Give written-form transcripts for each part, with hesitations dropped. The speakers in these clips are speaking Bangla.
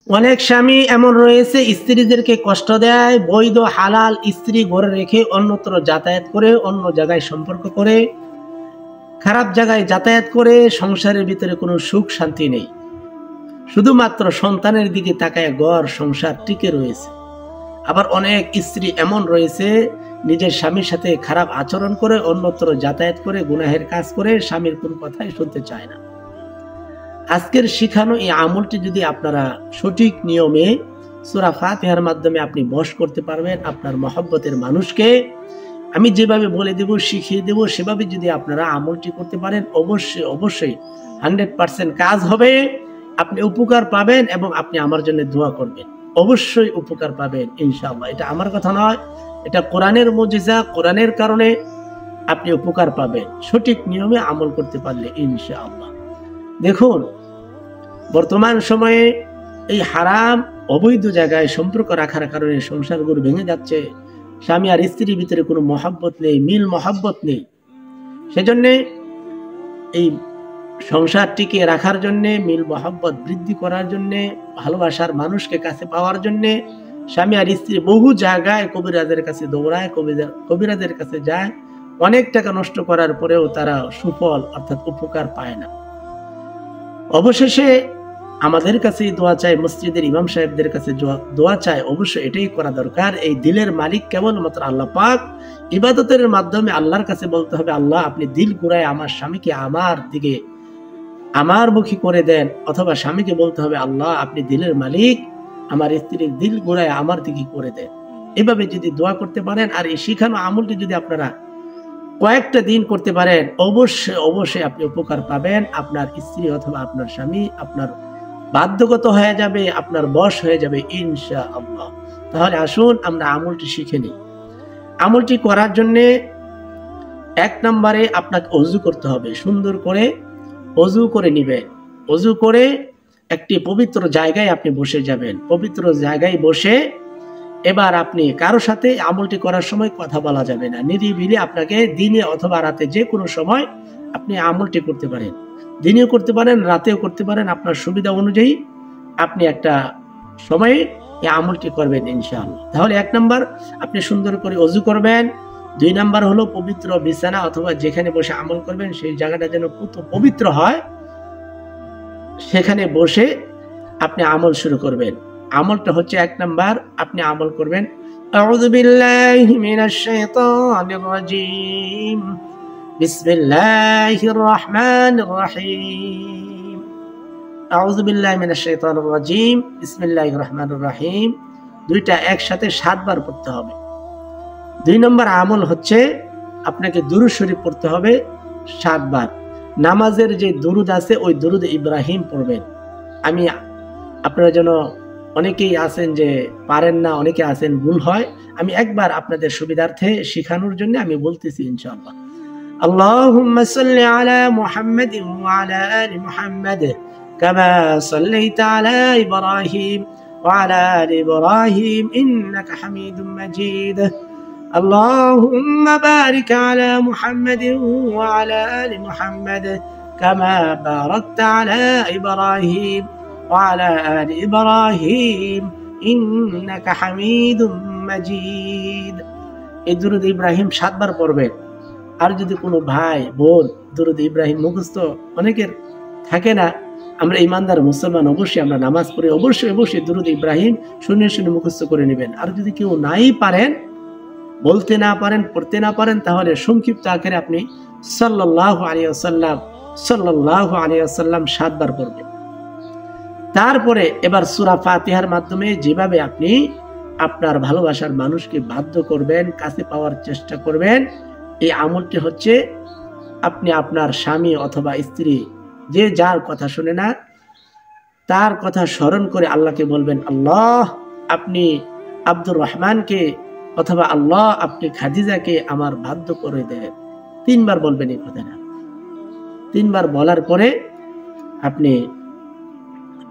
অনেক স্বামী এমন রয়েছে স্ত্রীদেরকে কষ্ট দেয়, বৈধ হালাল স্ত্রী ঘরে রেখে অন্যত্র যাতায়াত করে, অন্য জায়গায় সম্পর্ক করে, খারাপ জায়গায় যাতায়াত করে, সংসারের ভিতরে কোনো সুখ শান্তি নেই, শুধুমাত্র সন্তানের দিকে তাকায় ঘর সংসার টিকে রয়েছে। আবার অনেক স্ত্রী এমন রয়েছে নিজের স্বামীর সাথে খারাপ আচরণ করে, অন্যত্র যাতায়াত করে, গুনাহের কাজ করে, স্বামীর কোন কথাই শুনতে চায় না। আজকের শিখানো এই আমলটি যদি আপনারা সঠিক নিয়মে সূরা ফাতিহার মাধ্যমে আপনি বশ করতে পারবেন, আপনার মহব্বতের মানুষকে আমি যেভাবে বলে দেব, শিখিয়ে দেব, সেভাবে যদি আপনারা আমলটি করতে পারেন, অবশ্যই অবশ্যই 100% কাজ হবে, আপনি উপকার পাবেন এবং আপনি আমার জন্য দোয়া করবেন, অবশ্যই উপকার পাবেন ইনশাআল্লাহ। এটা আমার কথা নয়, এটা কোরআনের মুজিজা, কোরআনের কারণে আপনি উপকার পাবেন সঠিক নিয়মে আমল করতে পারলে ইনশাআল্লাহ। দেখুন, বর্তমান সময়ে এই হারাম অবৈধ জায়গায় সম্পর্ক রাখার কারণে সংসারগুলো ভেঙে যাচ্ছে। স্বামী আর স্ত্রীর ভিতরে কোনো মহব্বত নেই, মিল মহব্বত নেই। সেজন্যে এই সংসার টিকে রাখার জন্যে, মিল মহব্বত বৃদ্ধি করার জন্যে, ভালোবাসার মানুষকে কাছে পাওয়ার জন্যে স্বামী আর স্ত্রী বহু জায়গায় কবিরাজের কাছে দৌড়ায়, কবিরাজের কাছে যায়, অনেক টাকা নষ্ট করার পরেও তারা সুফল অর্থাৎ উপকার পায় না। অবশেষে আমাদের কাছে দোয়া চাই, মসজিদের ইমাম সাহেবদের কাছে দোয়া চাই, অবশ্যই এটাই করা দরকার। এই দিলের মালিক কেবলমাত্র আল্লাহ পাক। ইবাদতের মাধ্যমে আল্লাহর কাছে বলতে হবে, আল্লাহ আপনি দিল ঘুরায় আমার স্বামীকে আমার দিকে আমার মুখী করে দেন, অথবা স্বামীকে বলতে হবে, আল্লাহ আপনি দিলের মালিক, আমার স্ত্রীর দিল ঘুরায় আমার দিকে করে দেন। এভাবে যদি দোয়া করতে পারেন আর এই শিখানো আমলটি যদি আপনারা কয়েকটা দিন করতে পারেন, অবশ্যই অবশ্যই আপনি উপকার পাবেন। আপনার স্ত্রী অথবা আপনার স্বামী আপনার বাধ্যগত হয়ে যাবে, আপনার বশ হয়ে যাবে ইনশাআল্লাহ। তাহলে আসুন আমরা আমলটি শিখে নিই। আমলটি করার জন্য 1 নম্বরে আপনাকে ওযু করতে হবে, সুন্দর করে ওযু করে নেবেন। ওযু করে একটি পবিত্র জায়গায় আপনি বসে যাবেন। পবিত্র জায়গায় বসে এবার আপনি কারো সাথে আমলটি করার সময় কথা বলা যাবে না, নিরিবিলি আপনাকে দিনে অথবা রাতে যে কোনো সময় আপনি আমলটি করতে পারেন। দিনেও করতে পারেন, রাতেও করতে পারেন, আপনার সুবিধা অনুযায়ী আপনি একটা সময়ে এই আমলটি করবেন ইনশাআল্লাহ। তাহলে 1 নম্বর আপনি সুন্দর করে ওযু করবেন। 2 নম্বর হলো পবিত্র বিছানা অথবা যেখানে বসে আমল করবেন সেই জায়গাটা যেন পবিত্র হয়, সেখানে বসে আপনি আমল শুরু করবেন। আমলটা হচ্ছে 1 নম্বর আপনি আমল করবেন, আউযু বিল্লাহি মিনাশ শাইতানির রাজীম, বিসমিল্লাহির রহমানির রহিম, আউযু বিল্লাহি মিনাশ শাইতানির রাজীম, বিসমিল্লাহির রহমানির রহিম। দুইটা একসাথে 7 বার পড়তে হবে। 2 নম্বর আমল হচ্ছে আপনাকে দুরূদ শরীফ পড়তে হবে 7 বার। নামাজের যে দুরূদ আছে ওই দুরূদ ইব্রাহিম পড়বেন। আমি আপনারা যেন অনেকেই আছেন যে পারেন না, অনেকে আছেন ভুল হয়, আমি একবার আপনাদের সুবিধার্থে শেখানোর জন্য আমি বলতেছি ইনশাআল্লাহ। আল্লাহুম্মা সাল্লি আলা মুহাম্মাদিন ওয়া আলা আলি মুহাম্মাদ কামা সাল্লাইতা আলা ইব্রাহিম ওয়া আলা আলি ইব্রাহিম ইন্নাকা হামিদুম মাজিদ। আল্লাহুম্মা বারিক আলা মুহাম্মাদিন ওয়া আলা আলি মুহাম্মাদ কামা বারাকতা আলা ইব্রাহিম وعلى آل إبراهيم إنك حميد مجيد। এই দুরূদ ইব্রাহিম 7 বার পড়বেন। আর যদি কোনো ভাই বোন দুরূদ ইব্রাহিম মুখস্থ অনেকের থাকে না, আমরা ইমানদার মুসলমান, অবশ্যই আমরা নামাজ পড়ে অবশ্যই অবশ্যই দুরূদ ইব্রাহিম শুনে শুনে মুখস্থ করে নেবেন। আর যদি কেউ নাই পারেন, বলতে না পারেন, পড়তে না পারেন, তাহলে সংক্ষিপ্ত আকারে আপনি সাল্লাল্লাহু আলাইহি ওয়াসাল্লাম 7 বার পড়বেন। তারপরে এবার সূরা ফাতিহার মাধ্যমে যেভাবে আপনি আপনার ভালোবাসার মানুষকে বাধ্য করবেন, কাছে পাওয়ার চেষ্টা করবেন, এই আমলটি হচ্ছে আপনি আপনার স্বামী অথবা স্ত্রী যে যার কথা শুনে না, তার কথা স্মরণ করে আল্লাহকে বলবেন, আল্লাহ আপনি আব্দুর রহমানকে অথবা আল্লাহ আপনি খাদিজাকে আমার বাধ্য করে দেন। 3 বার বলবেন এই কথাটা। 3 বার বলার পরে আপনি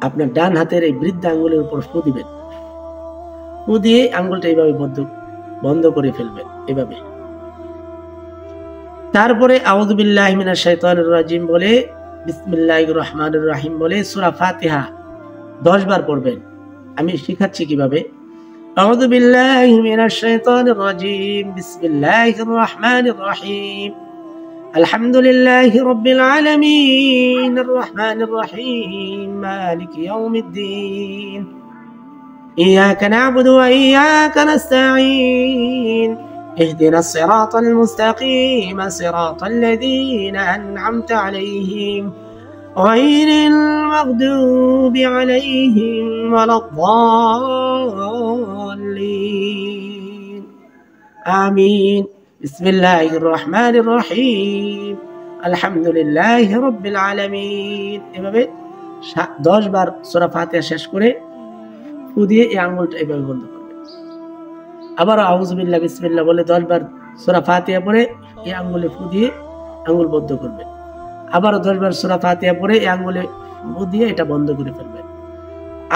আপনার ডান হাতের এই বৃদ্ধ আঙ্গুলের উপর ফু দিবেন। ফু দিয়ে আঙ্গুলটা এইভাবে বন্ধ করে ফেলবেন এভাবে। তারপরে আউযু বিল্লাহি মিনাশ শাইতানির রাজিম বলে বিসমিল্লাহির রহমানির রহিম বলে সূরা ফাতিহা 10 বার পড়বেন। আমি শিখাচ্ছি কিভাবে। আউযু বিল্লাহি মিনাশ শাইতানির রাজীম, বিসমিল্লাহির রহমানির রহিম, আলহামদুলিল্লাহি রাব্বিল আলামিন, আর রহমানির রহিম, মালিকি ইয়াউমিদ্দিন, ইয়াকা না'বুদু ওয়া ইয়াকা নাস্তাঈন, ইহদিনাস সিরাতাল মুস্তাকিম, সিরাতাল লাযীনা আন'আমতা আলাইহিম غير المغضوب عليهم ولا الضالين آمين بسم الله الرحمن الرحيم الحمد لله رب العالمين। এভাবে 10 বার সূরা ফাতিহা শেষ করে ফু দিয়ে এই আঙ্গুলটা এভাবে বন্ধ করবেন। আবার আউযু বিল্লাহ বিসমিল্লাহ বলে 10 বার সূরা ফাতিহা পড়ে এই আঙ্গুলে ফু দিয়ে আঙ্গুল বন্ধ করবেন। আবারও 10 বার সূরা ফাতিহা পড়ে এই আঙ্গুলে ফু দিয়ে এটা বন্ধ করে ফেলবেন।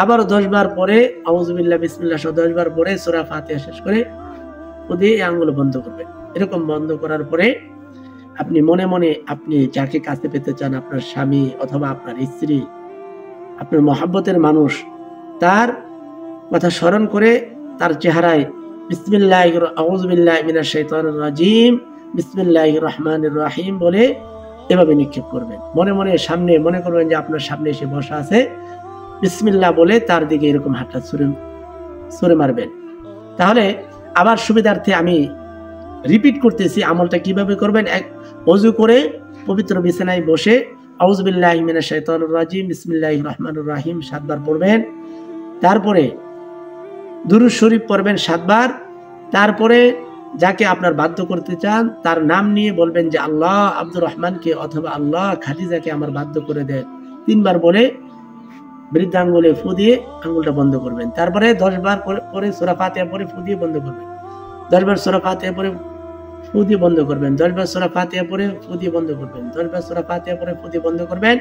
আবারও 10 বার পরে আউযু বিল্লাহ বিসমিল্লাহ 10 বার পরে সূরা ফাতিহা শেষ করে ফু দিয়ে এই আঙ্গুল বন্ধ করবেন। এরকম বন্ধ করার পরে আপনি মনে মনে আপনি যাকে কাছে পেতে চান, আপনার স্বামী অথবা আপনার স্ত্রী, আপনার মহব্বতের মানুষ, তার কথা স্মরণ করে তার চেহারায় বিসমিল্লাহির আউযু বিল্লাহি মিনাশ শাইতানির রাজীম, বিসমিল্লাহির রহমানির রহিম বলে এভাবে নিক্ষেপ করবেন। মনে মনে সামনে মনে করবেন যে আপনার সামনে এসে বসা আছে, বিসমিল্লাহ বলে তার দিকে এরকম হাতটা ছুঁড়ে মারবেন। তাহলে আবার সুবিধার্থে আমি রিপিট করতেছি আমলটা কিভাবে করবেন। ওযু করে পবিত্র বিছানায় বসে আউযু বিল্লাহি মিনাশ শাইতানির রাজীম, বিসমিল্লাহির রহমানির রহিম 7 বার পড়বেন। তারপরে দুরূদ শরীফ পড়বেন 7 বার। তারপরে যাকে আপনার বাধ্য করতে চান তার নাম নিয়ে বলবেন যে আল্লাহ আব্দুর রহমানকে অথবা আল্লাহ খাদিজাকে আমার বাধ্য করে দেন 3 বার বলে বৃদ্ধাঙ্গুলে ফু দিয়ে আঙ্গুলটা বন্ধ করবেন। তারপরে 10 বার পরে সূরা ফাতিহা পড়ে ফু দিয়ে বন্ধ করবেন। 10 বার সূরা ফাতিহা পড়ে ফু দিয়ে বন্ধ করবেন। 10 বার সূরা ফাতিহা পড়ে ফু দিয়ে বন্ধ করবেন। 10 বার সূরা ফাতিহা পড়ে ফু দিয়ে বন্ধ করবেন।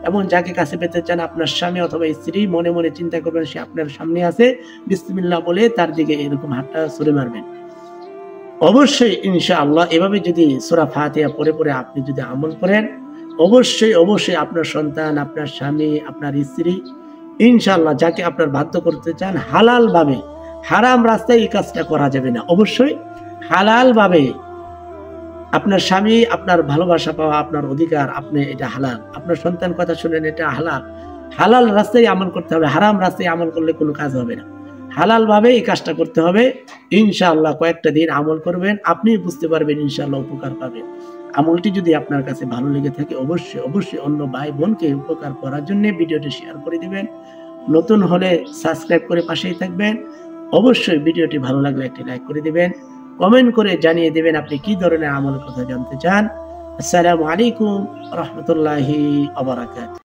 এবং যাকে কাছে পেতে চান আপনার স্বামী অথবা স্ত্রী, মনে মনে চিন্তা করবেন সে আপনার সামনে আছে, বিসমিল্লাহ বলে তার দিকে এরকম হাতটা ছুঁড়ে মারবেন। অবশ্যই ইনশাআল্লাহ এভাবে যদি সূরা ফাতিহা পড়ে পড়ে আপনি যদি আমল করেন, অবশ্যই অবশ্যই আপনার সন্তান, আপনার স্বামী, আপনার স্ত্রী, ইনশাআল্লাহ যাকে আপনার বাধ্য করতে চান হালাল ভাবে, হারাম রাস্তায় এই কাজটা করা যাবে না। অবশ্যই হালাল ভাবে আপনার স্বামী, আপনার ভালোবাসা পাওয়া আপনার অধিকার, আপনি এটা হালাল, আপনার সন্তান কথা শুনেন এটা হালাল। হালাল রাস্তায় আমল করতে হবে, হারাম রাস্তায় আমল করলে কোনো কাজ হবে না। হালাল ভাবে এই কাজটা করতে হবে। ইনশাআল্লাহ কয়েকটা দিন আমল করবেন, আপনি বুঝতে পারবেন ইনশাআল্লাহ উপকার পাবেন। আমলটি যদি আপনার কাছে ভালো লেগে থাকে অবশ্যই অবশ্যই অন্য ভাই বোনকে উপকার করার জন্য ভিডিওটি শেয়ার করে দিবেন। নতুন হলে সাবস্ক্রাইব করে পাশেই থাকবেন। অবশ্যই ভিডিওটি ভালো লাগলে একটি লাইক করে দিবেন, কমেন্ট করে জানিয়ে দিবেন আপনি কি ধরনের আমলের কথা জানতে চান। আসসালামু আলাইকুম ওয়া রাহমাতুল্লাহি ওয়া বারাকাতুহু।